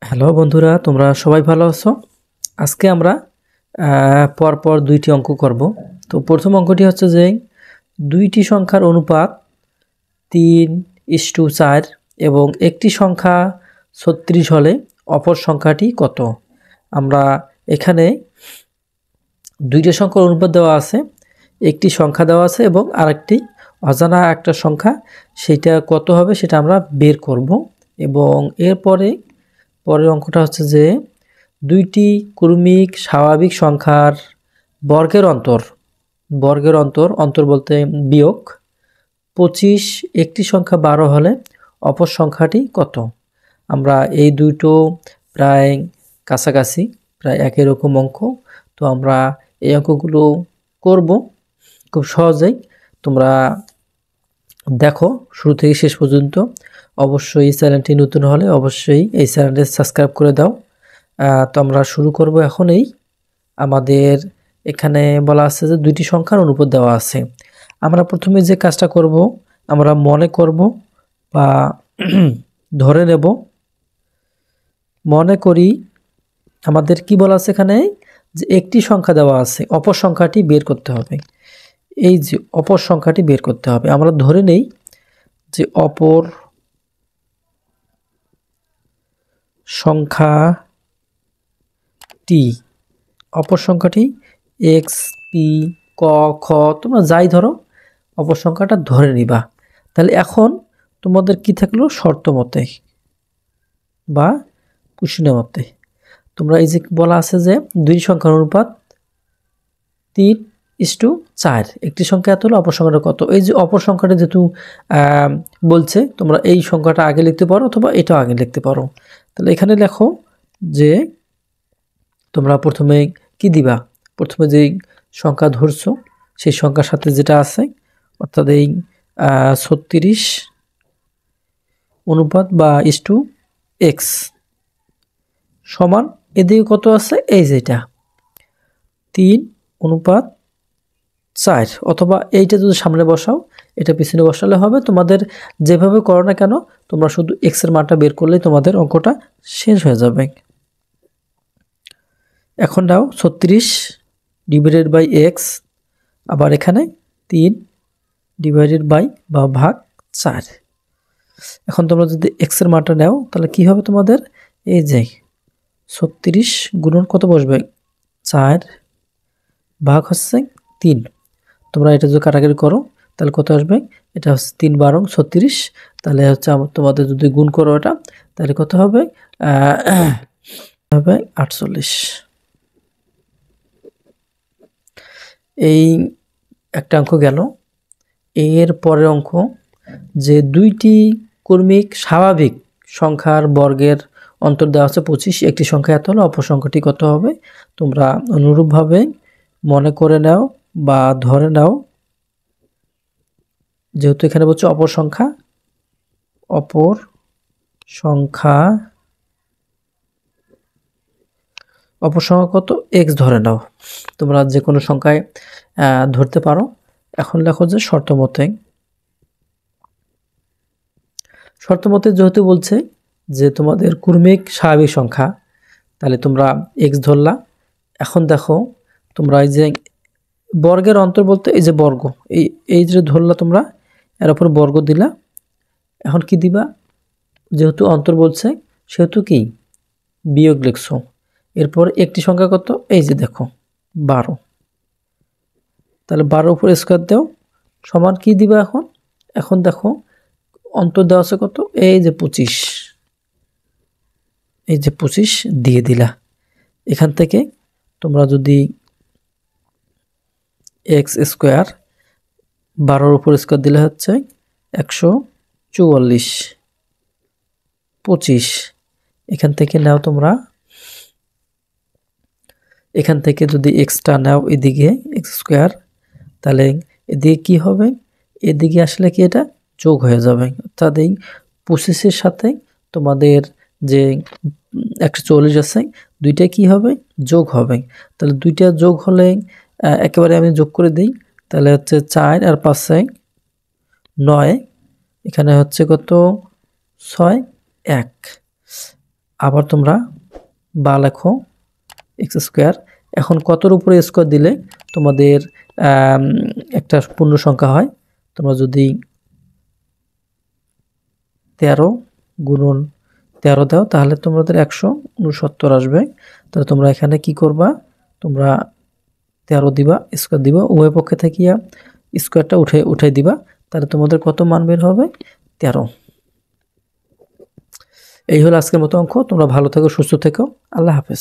Hello বন্ধুরা, তোমরা সবাই ভালো আছো? আজকে আমরা পরপর দুইটি অঙ্ক করব। তো প্রথম অঙ্কটি হচ্ছে যে দুইটি সংখ্যার অনুপাত 3:4 এবং একটি সংখ্যা 36 হলে অপর সংখ্যাটি কত? আমরা এখানে দুইটা সংখ্যার অনুপাত দেওয়া আছে, একটি সংখ্যা দেওয়া আছে এবং আরেকটি অজানা একটা সংখ্যা, সেটা কত হবে সেটা আমরা বের করব। এবং পরের অঙ্কটা হচ্ছে যে দুইটি ক্রমিক স্বাভাবিক সংখ্যার অন্তর বলতে বিয়োগ 25, একটি সংখ্যা 12 হলে অপর সংখ্যাটি কত? আমরা এই দুটো প্রায় কাছাকাছি, প্রায় একই রকম অঙ্ক। তো আমরা এই অঙ্কগুলো করব খুব সহজেই। তোমরা দেখো শুরু থেকে শেষ পর্যন্ত। অবশ্যই এই চ্যানেলটি নতুন হলে অবশ্যই এই চ্যানেলটি সাবস্ক্রাইব করে দাও। তো আমরা শুরু করব এখনই। আমাদের এখানে বলা আছে যে দুইটি সংখ্যার অনুপাত দেওয়া আছে। আমরা প্রথমে যে কাজটা করব, আমরা মনে করব বা ধরে নেব। মনে করি আমাদের কি বলা আছে এখানে, যে একটি সংখ্যা দেওয়া আছে, অপর সংখ্যাটি বের করতে হবে। এই যে অপর সংখ্যাটি বের করতে হবে, আমরা ধরে নেই যে অপর সংখ্যাটি এক্স, পি, ক, খ, তোমরা যাই ধরো, অপর সংখ্যাটা ধরে নিবা। তাহলে এখন তোমাদের কি থাকলো, শর্ত মতে বা কুশনের মতে তোমরা এই যে বলা আছে যে দুই সংখ্যার অনুপাত 3:4, একটি সংখ্যা এত হলো অপর সংখ্যাটা কত। এই যে অপর সংখ্যাটা যেহেতু বলছে, তোমরা এই সংখ্যাটা আগে লিখতে পারো অথবা এটাও আগে লিখতে পারো। তাহলে এখানে লেখো যে তোমরা প্রথমে কি দিবা, প্রথমে যেই সংখ্যা ধরছো সেই সংখ্যার সাথে যেটা আছে, অর্থাৎ এই 36 অনুপাত বা x সমান এদিকে কত আছে, এই যেটা 3:4, অথবা এইটা যদি সামনে বসাও এটা পিছনে বসালে হবে। তোমাদের যেভাবে করো না কেন, তোমরা শুধু x এর মানটা বের করলেই তোমাদের অঙ্কটা শেষ হয়ে যাবে। এখন দাও 36 ডিভাইডেড বাই x, আবার এখানে 3 ডিভাইডেড বাই বা ভাগ 4। এখন তোমরা যদি x এর মানটা নাও তাহলে কি হবে তোমাদের, এই যে 36 গুণন কত বসবে, 4 ভাগ হচ্ছে 3। তোমরা এটা যদি কাটাকাটি করো তাহলে কত আসবে, এটা হচ্ছে 3 12 36। তাহলে হচ্ছে তোমাদের যদি গুণ করো এটা, তাহলে কত হবে, হবে 48। এই একটা অঙ্ক গেল। এর পরের অঙ্ক, যে দুইটি ক্রমিক স্বাভাবিক সংখ্যার বর্গের অন্তর দেওয়া আছে 25, একটি সংখ্যা এত হলে অপর সংখ্যাটি কত হবে। তোমরা অনুরূপভাবে মনে করে নাও বা ধরে নাও, যেহেতু এখানে বলছে অপর সংখ্যা কত, এক্স ধরে নাও। তোমরা যে কোনো সংখ্যায় ধরতে পারো। এখন লেখো যে শর্ত মতে যেহেতু বলছে যে তোমাদের ক্রমিক স্বাভাবিক সংখ্যা, তাহলে তোমরা এক্স ধরলা। এখন দেখো তোমরা এই যে বর্গের অন্তর বলতে এই যে বর্গ, এই যে ধরলা তোমরা, এর উপর বর্গ দিলা। এখন কি দিবা, যেহেতু অন্তর বলছে সেহেতু কি বিয়োগ লিখছো। এরপর একটি সংখ্যা কত, এই যে দেখো 12, তাহলে 12 উপর স্কোয়ার দাও সমান কি দিবা। এখন দেখো অন্তর দেওয়া আছে কত, এই যে 25, এই যে 25 দিয়ে দিলা। এখান থেকে তোমরা যদি এক্স স্কোয়ার 12 উপর স্কোয়ার দিলে হচ্ছে 144, 25 এখান থেকে নাও তোমরা। এখান থেকে যদি এক্সটা নাও এদিকে এক্স স্কোয়ার, তাহলে এদিকে কি হবে, এদিকে আসলে কি এটা যোগ হয়ে যাবে। অর্থাৎ এই 25-এর সাথে তোমাদের যে 144 আছে, দুইটাই কি হবে, যোগ হবে। তাহলে দুইটা যোগ হলে একেবারে আমি যোগ করে দিই, তাহলে হচ্ছে 4 আর 5 9, এখানে হচ্ছে কত 6 1। আবার তোমরা বা লেখো এক্স স্কোয়ার। এখন কতর উপরে স্কোয়ার দিলে তোমাদের একটা পূর্ণ সংখ্যা হয়? তোমরা যদি 13 গুণন 13 দাও তাহলে তোমাদের 169 আসবে। তাহলে তোমরা এখানে কি করবা? তোমরা 13 দিবা, স্কোয়ার দিবা, উভয় পক্ষে থাকিয়া স্কোয়ারটা উঠে দিবা। তাহলে তোমাদের কত মান বের হবে? 13। এই হলো আজকের মতো অঙ্ক। তোমরা ভালো থেকো, সুস্থ থেকো। আল্লাহ হাফেজ।